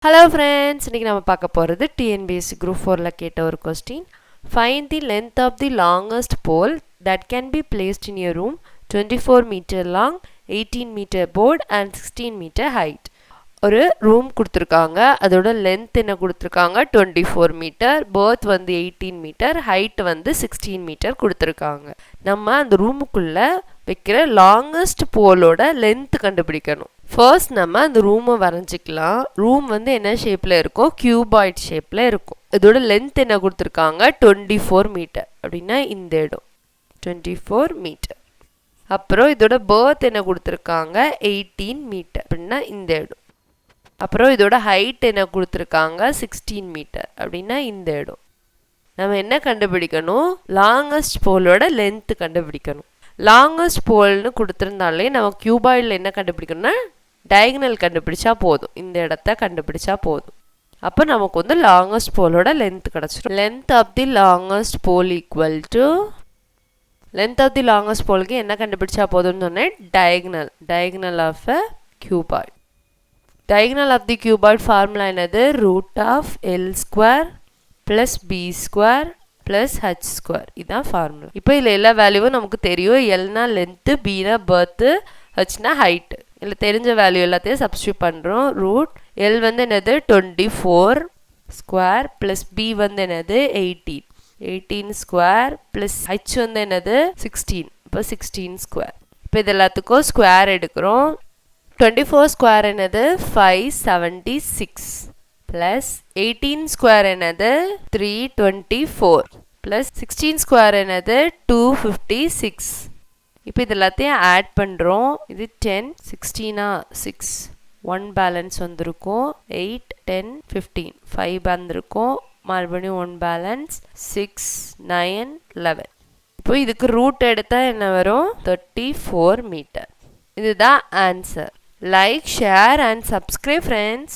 Hello friends, இன்னைக்கு நம்ம பார்க்க போறது TNPSC group 4 ல கேட்ட ஒரு question. Find the length of the longest pole that can be placed in your room, 24 meter long, 18 meter broad and 16 meter height. ஒரு room கொடுத்துருக்காங்க, அதோட லென்த் என்ன கொடுத்துருக்காங்க 24 மீட்டர், பர்த் வந்து 18 மீட்டர், ஹைட் வந்து 16 மீட்டர் கொடுத்துருக்காங்க. நம்ம அந்த ரூமுக்குள்ள வைக்கிற லாங்கஸ்ட் போலோட லென்த் கண்டுபிடிக்கணும். ஃபர்ஸ்ட் நம்ம அந்த ரூமை வரைஞ்சிக்கலாம். ரூம் வந்து என்ன ஷேப்பில் இருக்கும், கியூபாய்ட் ஷேப்பில் இருக்கும். இதோட லென்த் என்ன கொடுத்துருக்காங்க 24 மீட்டர், அப்படின்னா இந்த இடம் 24 மீட்டர். அப்புறம் இதோட பர்த் என்ன கொடுத்துருக்காங்க 18 மீட்டர், அப்படின்னா இந்த இடம். அப்புறம் இதோட ஹைட் என்ன கொடுத்துருக்காங்க 16 மீட்டர், அப்படின்னா இந்த இடம். நம்ம என்ன கண்டுபிடிக்கணும், லாங்கஸ்ட் போலோட லென்த் கண்டுபிடிக்கணும். லாங்கஸ்ட் போல்னு கொடுத்துருந்தாலே நம்ம கியூபாய்டில் என்ன கண்டுபிடிக்கணும்னா டயகனல் கண்டுபிடிச்சா போதும், இந்த இடத்த கண்டுபிடிச்சா போதும். அப்போ நமக்கு வந்து லாங்கஸ்ட் போலோட லென்த் கிடச்சிடும். Length of the longest pole equal to length of the longest போலுக்கு என்ன கண்டுபிடிச்சா போதும்னு சொன்னேன், diagonal of a cuboid. Diagonal of the cuboid formula என்னது, root of L square plus B square plus H square. இதான் formula. இப்போ இதில் எல்லா வேல்யூவும் நமக்கு தெரியும். Lனா லென்த்து, Bனா பர்த்து, Hனா ஹைட்டு. இதில் தெரிஞ்ச வேல்யூ எல்லாத்தையும் சப்ஸ்டியூட் பண்ணுறோம். ரூட் L வந்து என்னது 24 ஸ்கொயர் ப்ளஸ் B வந்து என்னது 18 ஸ்கொயர் ப்ளஸ் H வந்து என்னது 16. இப்போ 16 ஸ்கொயர். இப்போ இது எல்லாத்துக்கும் ஸ்கொயர் எடுக்கிறோம். 24 ஸ்கொயர் என்னது 576 plus 18 ஸ்கொயர் என்னது 324 plus 16 ஸ்கொயர் என்னது 256. இப்போ இது எல்லாத்தையும் ஆட் பண்ணுறோம். இது 10 16 6 1 பேலன்ஸ் வந்திருக்கும், 8 10 15 5 வந்திருக்கும், மறுபடியும் 1 பேலன்ஸ் 6 9 11. இப்போ இதுக்கு ரூட் எடுத்தால் என்ன வரும் 34 மீட்டர். இதுதான் answer. Like, share and subscribe friends.